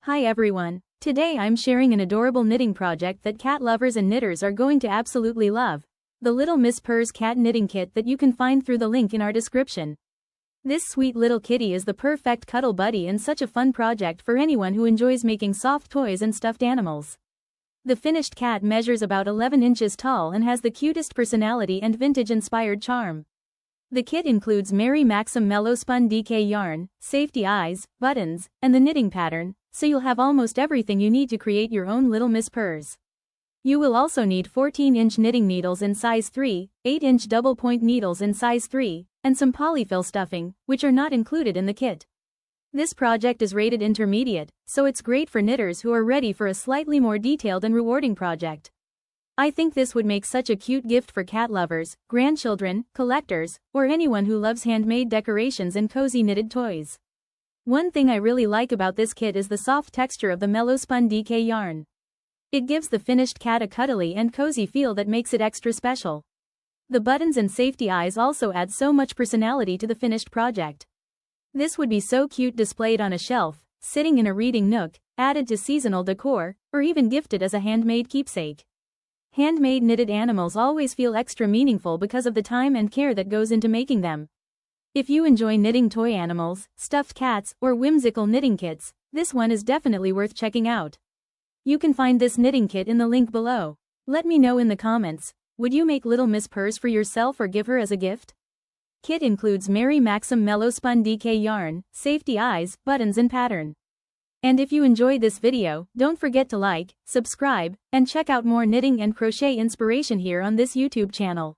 Hi everyone, today I'm sharing an adorable knitting project that cat lovers and knitters are going to absolutely love. The Little Miss Purrs cat knitting kit that you can find through the link in our description. This sweet little kitty is the perfect cuddle buddy and such a fun project for anyone who enjoys making soft toys and stuffed animals. The finished cat measures about 11 inches tall and has the cutest personality and vintage-inspired charm. The kit includes Mary Maxim Mellowspun DK yarn, safety eyes, buttons, and the knitting pattern, so you'll have almost everything you need to create your own Little Miss Purrs. You will also need 14-inch knitting needles in size 3, 8-inch double point needles in size 3, and some polyfill stuffing, which are not included in the kit. This project is rated intermediate, so it's great for knitters who are ready for a slightly more detailed and rewarding project. I think this would make such a cute gift for cat lovers, grandchildren, collectors, or anyone who loves handmade decorations and cozy knitted toys. One thing I really like about this kit is the soft texture of the Mellowspun DK yarn. It gives the finished cat a cuddly and cozy feel that makes it extra special. The buttons and safety eyes also add so much personality to the finished project. This would be so cute displayed on a shelf, sitting in a reading nook, added to seasonal decor, or even gifted as a handmade keepsake. Handmade knitted animals always feel extra meaningful because of the time and care that goes into making them. If you enjoy knitting toy animals, stuffed cats, or whimsical knitting kits, this one is definitely worth checking out. You can find this knitting kit in the link below. Let me know in the comments, would you make Little Miss Purrs for yourself or give her as a gift? Kit includes Mary Maxim Mellowspun DK yarn, safety eyes, buttons and pattern. And if you enjoyed this video, don't forget to like, subscribe, and check out more knitting and crochet inspiration here on this YouTube channel.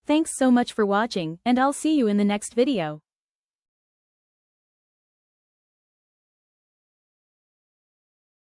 Thanks so much for watching, and I'll see you in the next video.